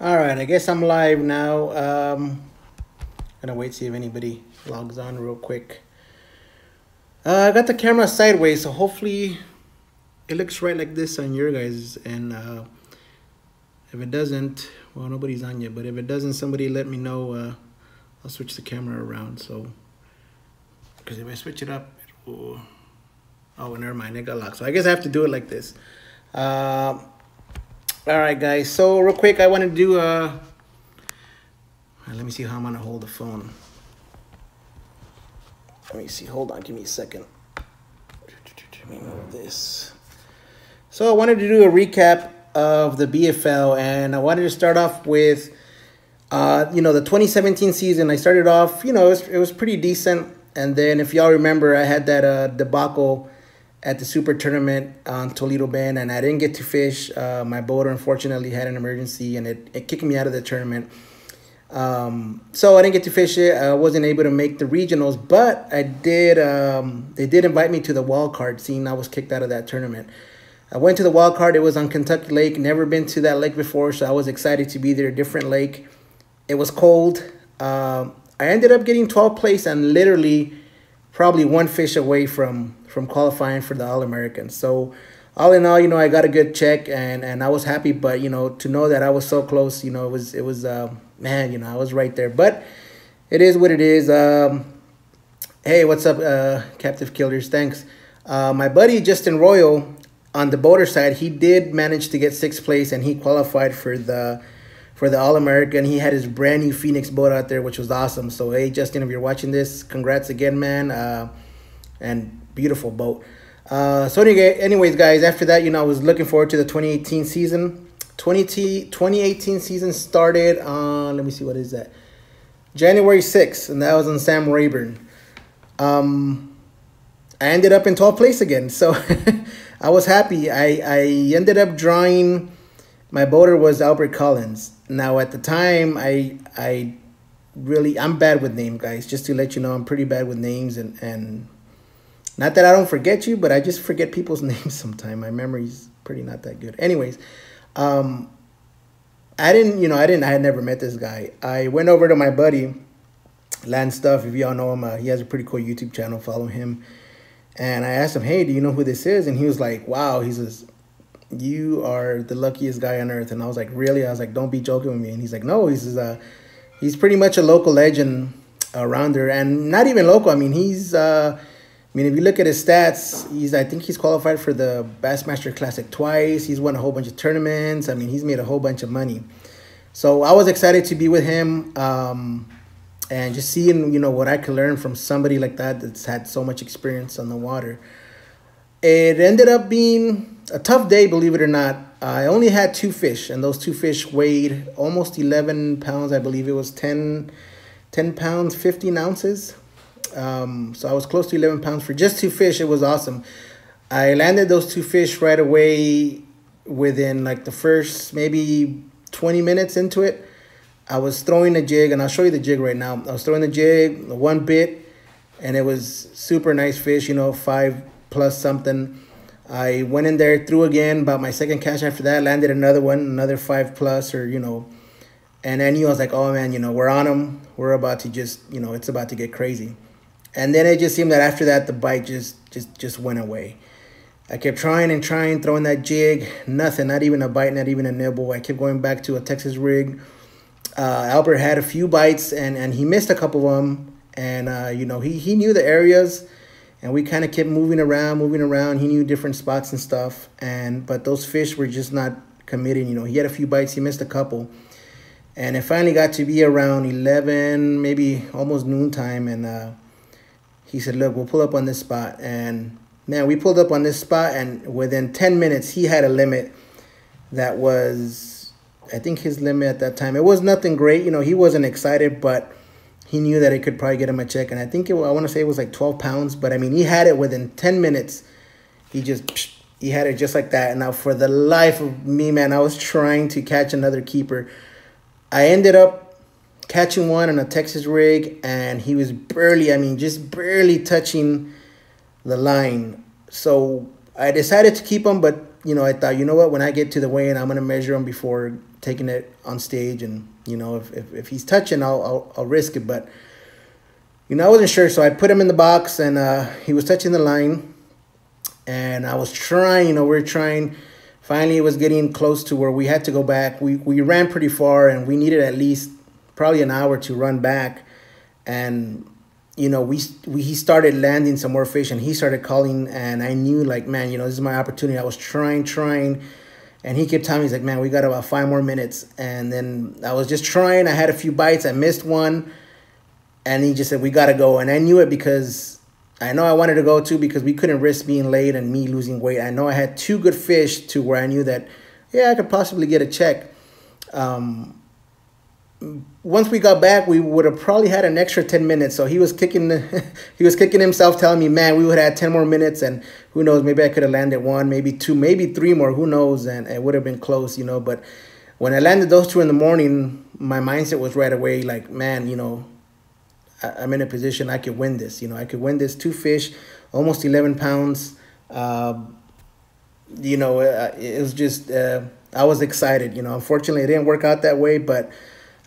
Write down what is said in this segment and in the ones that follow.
All right, I guess I'm live now. Gonna wait see if anybody logs on real quick. I got the camera sideways, so hopefully it looks right like this on your guys. And if it doesn't, well, nobody's on yet. But if it doesn't, somebody let me know. I'll switch the camera around. So, because if I switch it up, it will. Oh, never mind. It got locked. So I guess I have to do it like this. All right, guys. So real quick, I want to do let me see how I'm gonna hold the phone. Let me see. Hold on. Give me a second. Let me move this. So I wanted to do a recap of the BFL, and I wanted to start off with, the 2017 season. I started off, it was pretty decent, and then if y'all remember, I had that debacle at the Super Tournament on Toledo Bend, and I didn't get to fish. My boater unfortunately had an emergency, and it kicked me out of the tournament. So I didn't get to fish it. I wasn't able to make the regionals, but I did. They did invite me to the wild card, seeing I was kicked out of that tournament. I went to the wild card. It was on Kentucky Lake. Never been to that lake before, so I was excited to be there. Different lake. It was cold. I ended up getting 12th place and literally probably one fish away from qualifying for the All-American. So all in all, I got a good check and I was happy. But to know that I was so close, it was man, I was right there. But it is what it is. Hey, what's up, Captive Killers? Thanks. My buddy Justin Royal on the boater side, he did manage to get 6th place and he qualified for the All-American. He had his brand new Phoenix boat out there, which was awesome. So hey, Justin, if you're watching this, congrats again, man. And beautiful boat. So anyways, guys, after that, I was looking forward to the 2018 season. 2018 season started on, let me see, what is that? January 6th, and that was on Sam Rayburn. I ended up in 12th place again, so I was happy. I ended up drawing, my boater was Albert Collins. Now, at the time, I'm bad with names, guys. Just to let you know, I'm pretty bad with names, and not that I don't forget you, but I just forget people's names sometimes. My memory's pretty not that good. Anyways, I had never met this guy. I went over to my buddy, Lance Stuff. If y'all know him, he has a pretty cool YouTube channel. Follow him. And I asked him, hey, do you know who this is? And he was like, wow, he says, you are the luckiest guy on earth. And I was like, really? I was like, don't be joking with me. And he's like, no, he says, he's pretty much a local legend around there. And not even local. I mean, if you look at his stats, I think he's qualified for the Bassmaster Classic twice. He's won a whole bunch of tournaments. I mean, he's made a whole bunch of money. So I was excited to be with him. And just seeing, what I could learn from somebody like that that's had so much experience on the water. It ended up being a tough day, believe it or not. I only had 2 fish, and those 2 fish weighed almost 11 pounds. I believe it was 10 pounds, 15 ounces. So I was close to 11 pounds for just 2 fish. It was awesome. I landed those 2 fish right away within like the first maybe 20 minutes into it. I was throwing a jig, and I'll show you the jig right now. I was throwing the jig, one bit, and it was super nice fish, 5 plus something. I went in there, threw again, about my second catch after that, landed another one, another 5 plus, and I knew, I was like, oh man, we're on them. We're about to just, it's about to get crazy. And then it just seemed that after that, the bite just went away. I kept trying and trying, throwing that jig, nothing, not even a bite, not even a nibble. I kept going back to a Texas rig. Albert had a few bites, and he missed a couple of them. And, he knew the areas, and we kind of kept moving around. He knew different spots and stuff. But those fish were just not committing. He had a few bites. He missed a couple. And it finally got to be around 11, maybe almost noontime. And he said, look, we'll pull up on this spot. And, man, we pulled up on this spot, and within 10 minutes, he had a limit that was, I think his limit at that time, it was nothing great. He wasn't excited, but he knew that it could probably get him a check. And I think I want to say it was like 12 pounds. But, I mean, he had it within 10 minutes. He had it just like that. And now for the life of me, man, I was trying to catch another keeper. I ended up catching one on a Texas rig, and he was just barely touching the line. So I decided to keep him, but you know, I thought, you know what, when I get to the weigh-in, I'm gonna measure him before taking it on stage, and you know, if he's touching, I'll risk it. But you know, I wasn't sure, so I put him in the box, and he was touching the line, and I was trying, you know, we were trying. Finally, it was getting close to where we had to go back. We ran pretty far, and we needed at least probably an hour to run back. And you know, he started landing some more fish, and he started calling, and I knew, like, man, you know, this is my opportunity. I was trying, and he kept telling me, he's like, man, we got about 5 more minutes. And then I was just trying. I had a few bites. I missed one, and he just said, we got to go. And I knew it because I know I wanted to go too, because we couldn't risk being late and me losing weight. I know I had 2 good fish to where I knew that, yeah, I could possibly get a check. Once we got back, we would have probably had an extra 10 minutes. So he was kicking himself, telling me, man, we would have had 10 more minutes, and who knows, maybe I could have landed 1, maybe 2, maybe 3 more, who knows, and it would have been close, you know. But when I landed those 2 in the morning, my mindset was right away like, man, you know, I'm in a position I could win this. You know, I could win this. 2 fish, almost 11 pounds. You know, it was just, I was excited. You know, unfortunately, it didn't work out that way, but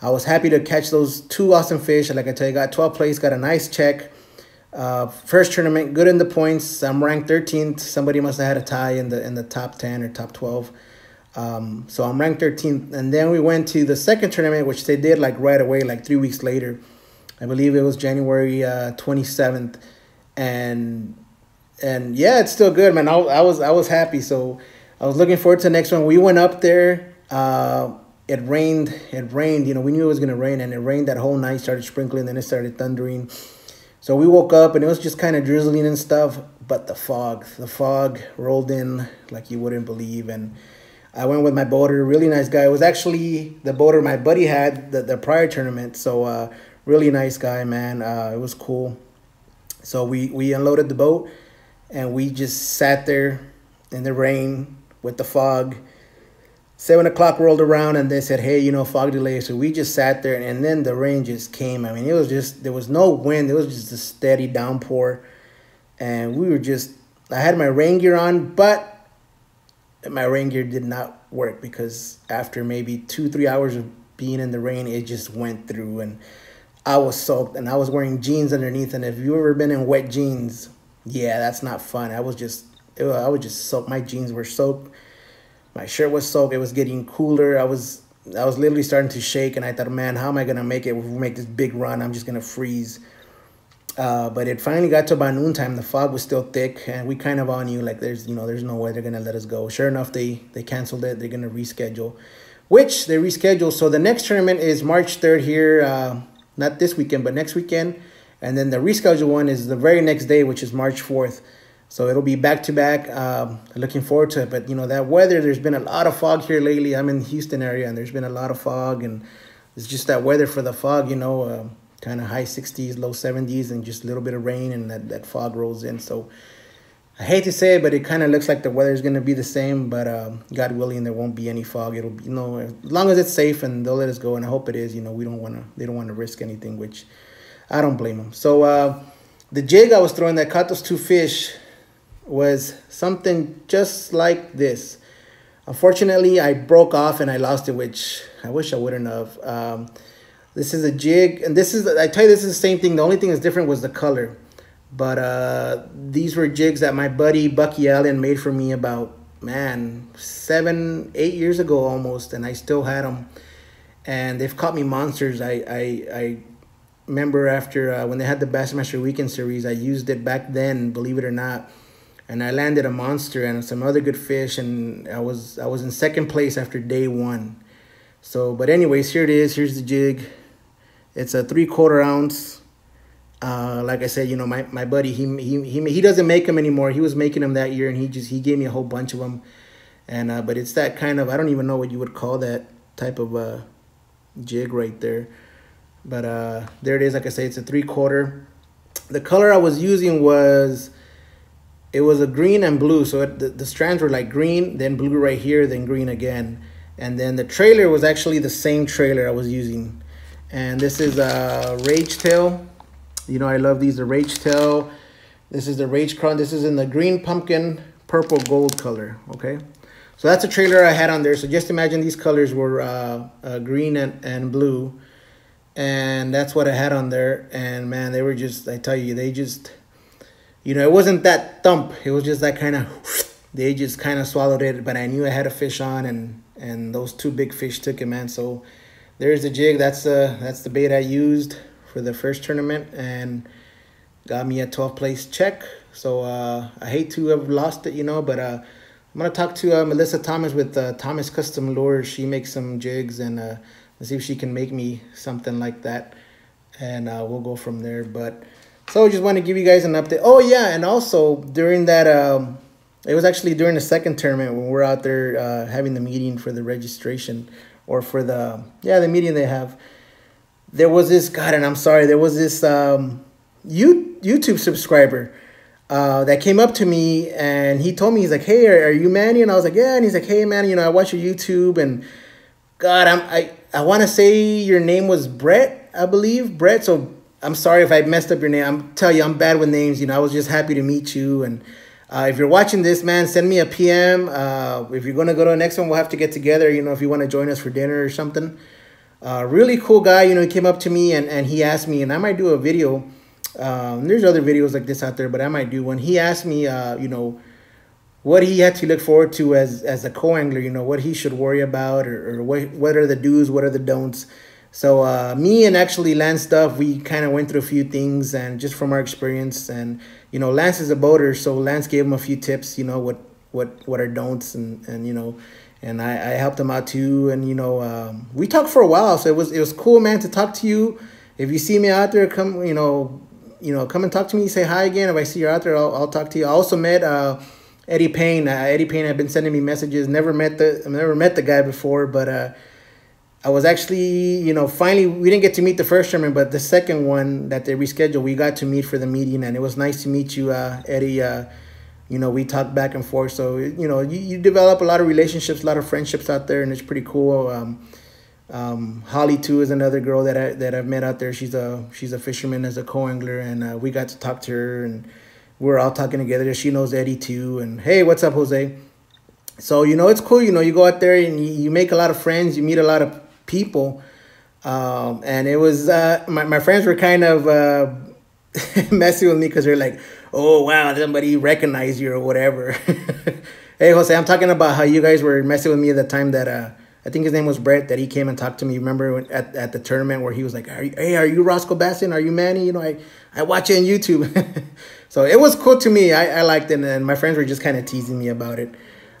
I was happy to catch those 2 awesome fish. Like I tell you, got 12th place, got a nice check. First tournament, good in the points. I'm ranked 13th. Somebody must have had a tie in the top 10 or top 12. So I'm ranked 13th. And then we went to the second tournament, which they did like right away, like 3 weeks later. I believe it was January 27th, and yeah, it's still good, man. I was happy, so I was looking forward to the next one. We went up there. It rained. You know, we knew it was gonna rain, and it rained that whole night. Started sprinkling, then it started thundering. So we woke up, and it was just kind of drizzling and stuff. But the fog rolled in like you wouldn't believe. And I went with my boater, really nice guy. It was actually the boater my buddy had the prior tournament. So. Really nice guy, man. It was cool. So we unloaded the boat, and we just sat there in the rain with the fog. 7 o'clock rolled around, and they said, hey, you know, fog delay. So we just sat there, and then the rain just came. I mean, it was just, there was no wind. It was just a steady downpour. And we were just, I had my rain gear on, but my rain gear did not work, because after maybe 2-3 hours of being in the rain, it just went through, and I was soaked, and I was wearing jeans underneath. And if you've ever been in wet jeans, yeah, that's not fun. I was just soaked. My jeans were soaked. My shirt was soaked. It was getting cooler. I was literally starting to shake, and I thought, man, how am I gonna make it? If we make this big run, I'm just gonna freeze. But it finally got to about noontime. The fog was still thick, and we kind of all knew, like, there's no way they're gonna let us go. Sure enough, they canceled it. They're gonna reschedule, which they rescheduled. So the next tournament is March 3rd here. Not this weekend, but next weekend. And then the rescheduled one is the very next day, which is March 4th. So it'll be back-to-back. Looking forward to it. But, you know, that weather, there's been a lot of fog here lately. I'm in the Houston area, and there's been a lot of fog. And it's just that weather for the fog, you know, kind of high 60s, low 70s, and just a little bit of rain, and that fog rolls in. So I hate to say it, but it kind of looks like the weather's going to be the same. But God willing, there won't be any fog. It'll be, you know, as long as it's safe and they'll let us go. And I hope it is. You know, they don't want to risk anything, which I don't blame them. So the jig I was throwing that caught those 2 fish was something just like this. Unfortunately, I broke off and I lost it, which I wish I wouldn't have. This is a jig, and I tell you, this is the same thing. The only thing that's different was the color. But these were jigs that my buddy Bucky Allen made for me about, man, 7-8 years ago almost, and I still had them. And they've caught me monsters. I remember after when they had the Bassmaster Weekend Series, I used it back then, believe it or not, and I landed a monster and some other good fish, and I was in 2nd place after day 1. So, but anyways, here it is. Here's the jig. It's a 3/4 ounce. Like I said, you know, my buddy, he doesn't make them anymore. He was making them that year, and he gave me a whole bunch of them. And but it's that kind of, I don't even know what you would call that type of jig right there. But there it is. Like I say, it's a 3/4. The color I was using was, it was a green and blue. So the strands were like green, then blue right here, then green again. And then the trailer was actually the same trailer I was using. And this is a Rage Tail. You know, I love these, the Rage Tail. This is the Rage Crown. This is in the green pumpkin, purple gold color, okay? So that's a trailer I had on there. So just imagine these colors were green and blue. And that's what I had on there. And man, they were just, I tell you, they just, it wasn't that thump. It was just that kind of, they just kind of swallowed it. But I knew I had a fish on, and those two big fish took it, man. So there's the jig. That's the bait I used for the first tournament, and got me a 12th place check. So I hate to have lost it, but I'm gonna talk to Melissa Thomas with Thomas Custom Lures. She makes some jigs, and let's see if she can make me something like that, and we'll go from there. But so I just want to give you guys an update. Oh yeah, and also during that, it was actually during the second tournament when we're out there having the meeting for the registration, or for the meeting they have. There was this, God, and I'm sorry, there was this YouTube subscriber that came up to me, and he told me, he's like, hey, are you Manny? And I was like, yeah. And he's like, hey, man, I watch your YouTube, and God, I want to say your name was Brett, I believe, Brett. So I'm sorry if I messed up your name. I'm telling you, I'm bad with names. I was just happy to meet you. And if you're watching this, man, send me a PM. If you're going to go to the next one, we'll have to get together, if you want to join us for dinner or something. Really cool guy. He came up to me, and he asked me, and I might do a video. There's other videos like this out there, but I might do one. He asked me, what he had to look forward to as a co-angler, what he should worry about, or what are the do's, what are the don'ts. So me and actually Lance Stuff, we kind of went through a few things, and just from our experience, and Lance is a boater, so Lance gave him a few tips, what are don'ts, and I helped him out too, and we talked for a while, so it was cool, man, to talk to you. If you see me out there, come come and talk to me, say hi again. If I see you out there, I'll talk to you. I also met Eddie Payne. Eddie Payne had been sending me messages. Never met the guy before, but I was actually, finally, we didn't get to meet the first tournament, but the second one that they rescheduled, we got to meet for the meeting, and it was nice to meet you, Eddie. We talked back and forth, so you develop a lot of relationships, a lot of friendships out there, and it's pretty cool. Holly too is another girl that I've met out there. She's a fisherman as a co-angler, and we got to talk to her, and we're all talking together. She knows Eddie too, and hey, what's up, Jose? So it's cool. You go out there and you make a lot of friends. You meet a lot of people, and it was my friends were kind of messing with me because they're like, oh wow, somebody recognized you or whatever. Hey, Jose, I'm talking about how you guys were messing with me at the time that I think his name was Brett, that he came and talked to me. Remember at the tournament where he was like, hey, are you Roscoe Bassin? Are you Manny? I watch you on YouTube. So it was cool to me. I liked it, and my friends were just kind of teasing me about it.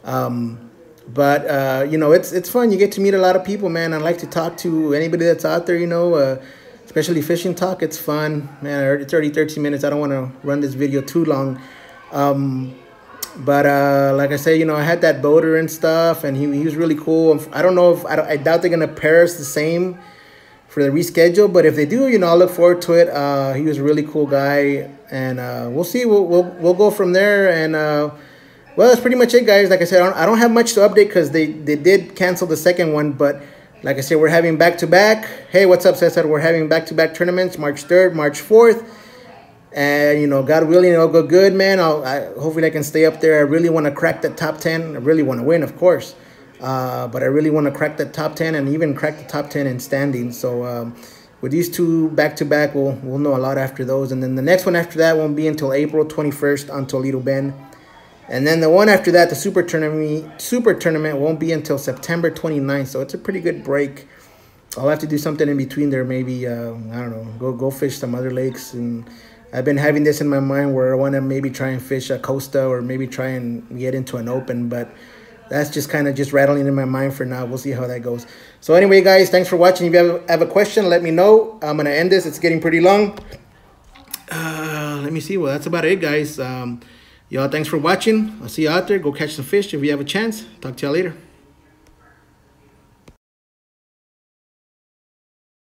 But it's fun. You get to meet a lot of people, man. I like to talk to anybody that's out there, especially fishing talk. It's fun, man. It's already 13 minutes. I don't want to run this video too long. But like I said, I had that boater and stuff, and he was really cool. I don't know I doubt they're gonna pair us the same for the reschedule, but if they do, I'll look forward to it. He was a really cool guy, and we'll see. We'll go from there. And well, that's pretty much it, guys. Like I said, I don't have much to update because they did cancel the second one, but like I said, we're having back-to-back. Hey, what's up, Cesar? We're having back-to-back tournaments, March 3rd, March 4th. And, God willing, it'll go good, man. Hopefully I can stay up there. I really want to crack the top 10. I really want to win, of course. But I really want to crack the top 10 and even crack the top 10 in standing. So with these two back-to-back, we'll know a lot after those. And then the next one after that won't be until April 21st on Toledo Bend. And then the one after that, the super tournament won't be until September 29th. So it's a pretty good break. I'll have to do something in between there. Maybe, I don't know, go fish some other lakes. And I've been having this in my mind where I want to maybe try and fish a Costa or maybe try and get into an open. But that's just kind of just rattling in my mind for now. We'll see how that goes. So anyway, guys, thanks for watching. If you have a question, let me know. I'm going to end this. It's getting pretty long. Let me see. Well, that's about it, guys. Y'all, thanks for watching. I'll see you out there. Go catch some fish if you have a chance. Talk to y'all later.